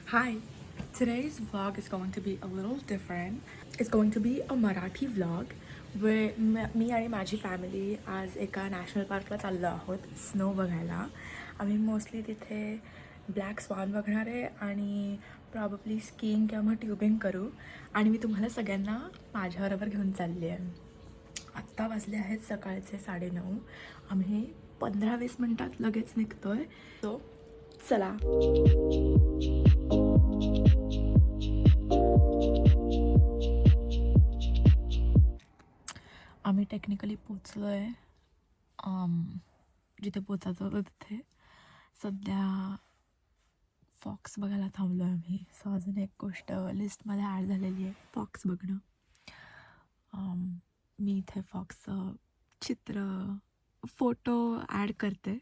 Hi, today's vlog is going to be a little different. It's going to be a Marathi vlog where मी आणि माझी family आज एका national पार्कला चाललो आहोत स्नो बघायला. आम्ही मोस्टली तिथे ब्लॅक स्वान बघणार आहे आणि प्रॉबब्ली स्कीइंग किंवा मग ट्युबिंग करू आणि मी तुम्हाला सगळ्यांना माझ्याबरोबर घेऊन चालली आहे. आत्ता वाजले आहेत सकाळचे 9:30. आम्ही 15-20 मिनटात लगेच निघतोय. सो चला. आम्ही टेक्निकली पोचलो आहे जिथे पोचायचं होतं तिथे. सध्या फॉक्स बघायला थांबलो आहे आम्ही. सो अजून एक गोष्ट लिस्टमध्ये ॲड झालेली आहे, फॉक्स बघणं. मी इथे फॉक्सचं चित्र फोटो ॲड करते.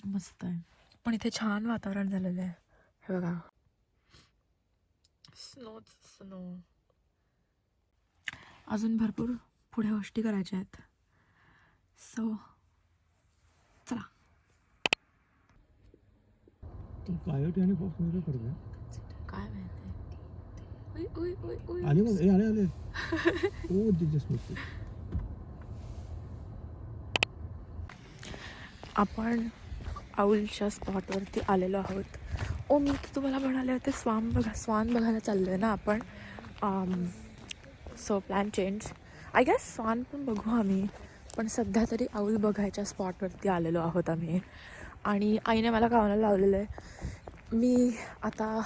मस्त आहे, पण इथे छान वातावरण झालेलं आहे. हे बघा, स्नो. अजून भरपूर पुढे गोष्टी करायच्या आहेत. सो चला. कायोटी आणि फॉक्स मध्ये फरक आहे. काय माहिती. आले ओ जस्ट मिस. आपण आऊलच्या स्पॉटवरती आलेलो आहोत. मी तुम्हाला म्हणाले होते स्वान बघायला चाललो आहे ना आपण. So plan change. I guess स्वान पण बघू आम्ही, पण सध्या तरी आऊल बघायच्या स्पॉटवरती आलेलो आहोत आम्ही. आणि आईने मला गावाला लावलेलं आहे. मी आता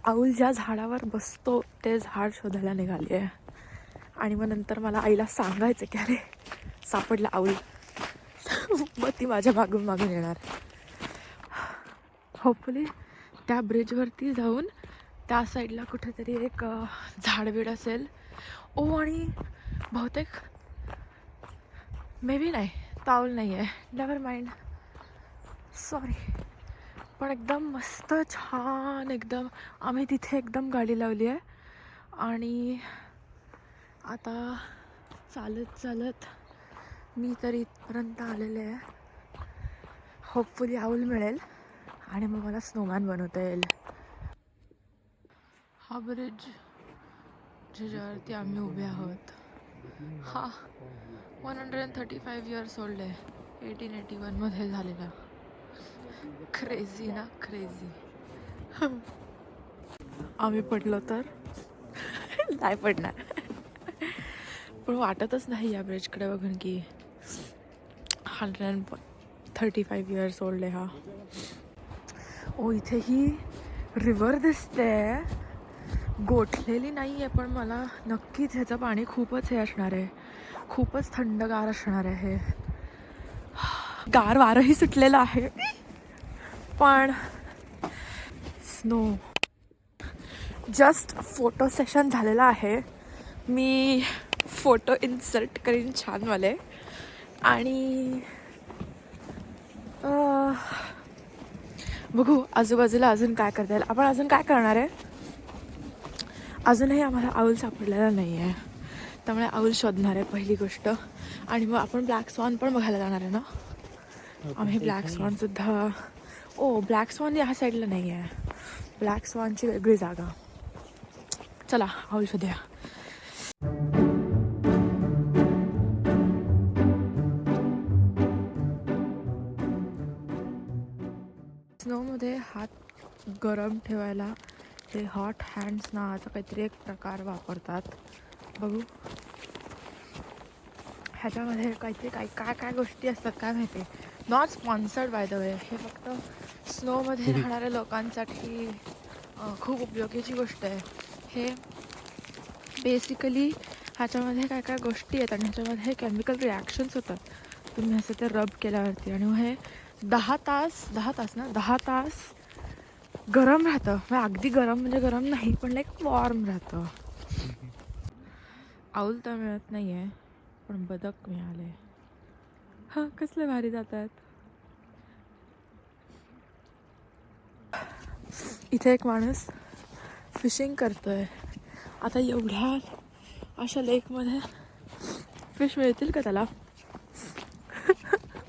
आऊल ज्या झाडावर बसतो ते झाड शोधायला निघाली आहे. आणि मग नंतर मला आईला सांगायचं की अरे सापडलं आऊल. मग ती माझ्या मागून येणार. होपफुली त्या ब्रिजवरती जाऊन त्या साईडला कुठेतरी एक झाडबीड असेल. आणि बहुतेक मे बी नाही, ताऊल नाही आहे. Never mind, sorry. पण एकदम मस्त छान एकदम. आम्ही तिथे एकदम गाडी लावली आहे आणि आता चालत मी तर इथपर्यंत आलेले आहे. होपफुली आऊल मिळेल आणि मग मला स्नोमॅन बनवता येईल. हा ब्रिज ज्याच्यावरती आम्ही उभे आहोत हा 135 इयर्स ओल्ड आहे. 1881 मध्ये झालेला. क्रेझी ना, क्रेझी. आम्ही पडलो तर नाही पडणार, पण वाटतच नाही या ब्रिजकडे बघून की 135 इयर्स ओल्ड आहे हा. इथे ही रिव्हर दिसते, गोठलेली नाही आहे, पण मला नक्कीच ह्याचं पाणी खूपच हे असणार आहे, खूपच थंडगार असणार आहे. गार वारंही सुटलेलं आहे, पण स्नो. जस्ट फोटो सेशन झालेला आहे. मी फोटो इन्सर्ट करीन छानवाले. आणि बघू आजूबाजूला अजून काय करता येईल. आपण अजून काय करणार आहे. अजूनही आम्हाला आऊल सापडलेला नाही आहे, त्यामुळे आऊल शोधणार आहे पहिली गोष्ट. आणि मग आपण ब्लॅक स्वान पण बघायला जाणार आहे ना. आम्ही ब्लॅक स्वानसुद्धा ब्लॅक स्वान ह्या साईडला नाही आहे. ब्लॅक स्वानची वेगळी जागा. चला आऊल शोधूया. स्नोमध्ये हात गरम ठेवायला ते हॉट हँड्स नावाचा काहीतरी एक प्रकार वापरतात. बघू ह्याच्यामध्ये काहीतरी काय गोष्टी असतात काय माहिती. Not sponsored by the way. हे फक्त स्नोमध्ये राहणाऱ्या लोकांसाठी खूप उपयोगीची गोष्ट आहे. हे बेसिकली ह्याच्यामध्ये काय गोष्टी आहेत आणि ह्याच्यामध्ये केमिकल रिॲक्शन्स होतात तुम्ही असं ते रब केल्यावरती. आणि मग हे 10 तास गरम राहतं. म्हणजे अगदी गरम म्हणजे गरम नाही, पण लाईक वॉर्म राहतं. आऊल तर मिळत नाही आहे, पण बदक मिळाले. हां, कसले भारी जातात. इथे एक माणूस फिशिंग करतोय. आता एवढ्या अशा लेकमध्ये फिश मिळतील का त्याला.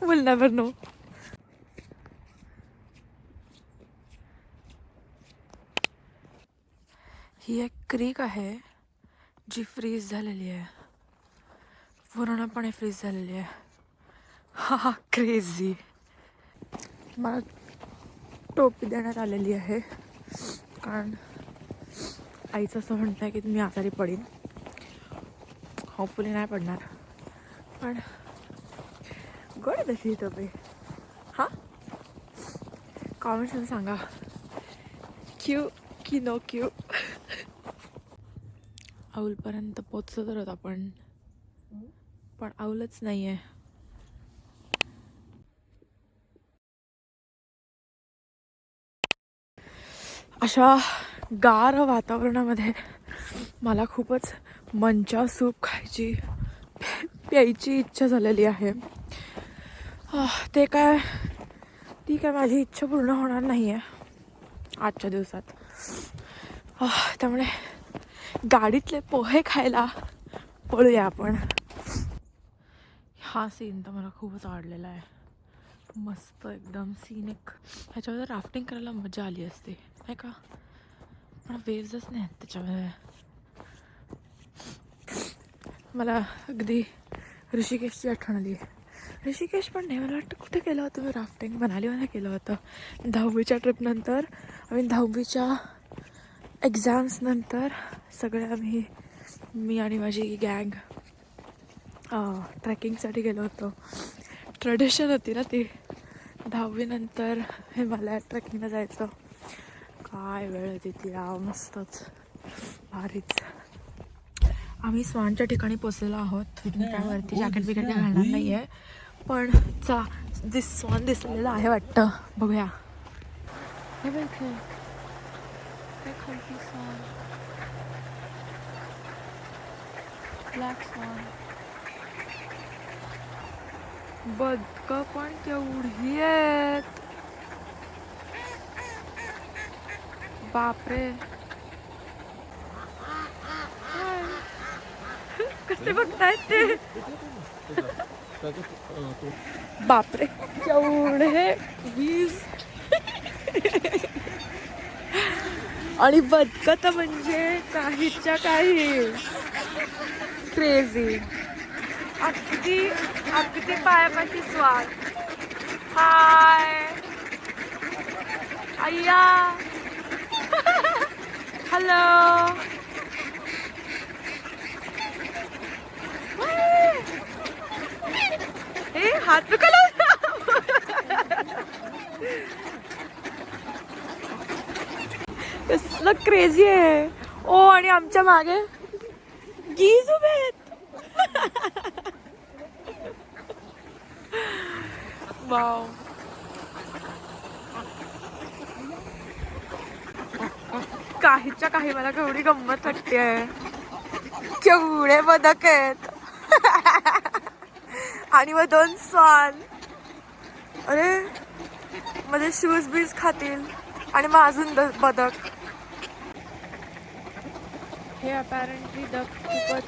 Will never know. ही एक क्रीक आहे जी फ्रीज झालेली आहे, पूर्णपणे फ्रीज झालेली आहे. हा क्रेझी. मला टोपी देण्यात आलेली आहे कारण आईचं असं म्हणतं आहे की मी आजारी पडीन. होपफुली नाही पडणार, पण गोड तशी ही टोपी. हां, कॉमेंट्समध्ये सांगा क्यू की नो क्यू. औलपर्यंत पोचतो तर होता पण औलच नाही आहे. अशा गार वातावरणामध्ये मला खूपच मंचा सूप खायची प्यायची इच्छा झालेली आहे. ती काय माझी इच्छा पूर्ण होणार नाही आहे आजच्या दिवसात. त्यामुळे गाडीतले पोहे खायला पळूया आपण. हा सीन तर मला खूपच आवडलेला आहे. मस्त एकदम सीनिक. ह्याच्यामध्ये राफ्टिंग करायला मजा आली असते नाही का, पण वेव्हजच नाही आहेत त्याच्यामध्ये. मला अगदी ऋषिकेशची आठवण आली. ऋषिकेश पण नाही, मला वाटतं कुठे केलं होतं मी राफ्टिंग, मनालीमध्ये केलं होतं 10वीच्या ट्रिपनंतर. आम्ही 10वीच्या एक्झाम्सनंतर सगळे मी आणि माझी गँग ट्रेकिंगसाठी गेलो होतो. ट्रेडिशन होती ना ती, 10वीनंतर हिमालयात ट्रेकिंगला जायचं. काय वेळ होती ती यार, मस्तच भारीच. आम्ही स्वानच्या ठिकाणी पोचलेलो आहोत. काय वरती जॅकेट बिकेट काय घालणार नाही आहे, पण स्वान दिसलेलं आहे वाटतं. बघूया. हे बघ काय खालती स्वान, ब्लॅक स्वान. बदकं पण केवढी आहेत, बापरे. कसे बघतायत ते, बापरे केवढे वीज. आणि बदकं तर म्हणजे काहीच्या काही क्रेझी. अगदी पायापाशी स्वान. हाय अय्या, हॅलो. ए हात दुखायला. कसलं क्रेझी आहे. ओ, आणि आमच्या मागे गीज उभे आहेत. वाव. काहीच्या काही मला केवढी गंमत वाटते. केवढे बदक आहेत. आणि मग 2 स्वान. अरे मध्ये शूज बीज खातील. आणि मग अजून बदक. हे अपॅरेंटली डक खूपच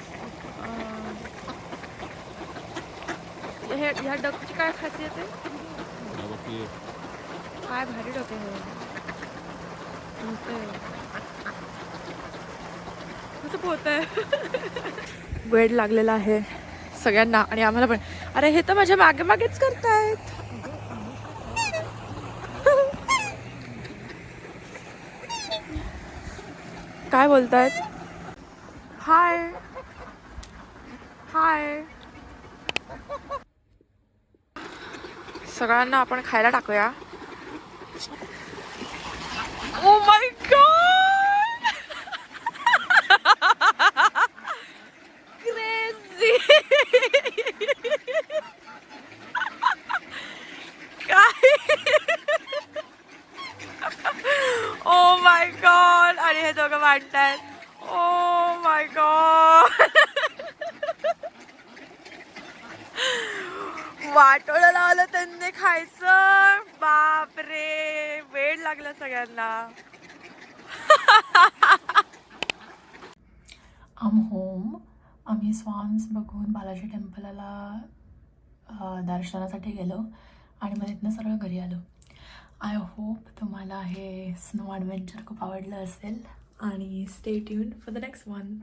ह्या डकची काय खासियत आहे. काय भारी डोके हे. कसं पोहतंय. वेड लागलेला आहे सगळ्यांना आणि आम्हाला पण. अरे हे तर माझ्या मागे मागेच करतायत. काय बोलतायत. हाय हाय. सगळ्यांना आपण खायला टाकूया. Oh my God, crazy. काय, ओ माय गॉड. आणि हे दोघं वाटतायत. Oh my God. वाटोळं लावलं त्यांनी खायचं. बापरे, वेड लागलं सगळ्यांना. आम होम. आम्ही स्वान्स बघून बालाजी टेम्पलला दर्शनासाठी गेलो आणि मग तिथनं सरळ घरी आलो. आय होप तुम्हाला हे स्नो ॲडव्हेंचर खूप आवडलं असेल आणि stay tuned for the next one.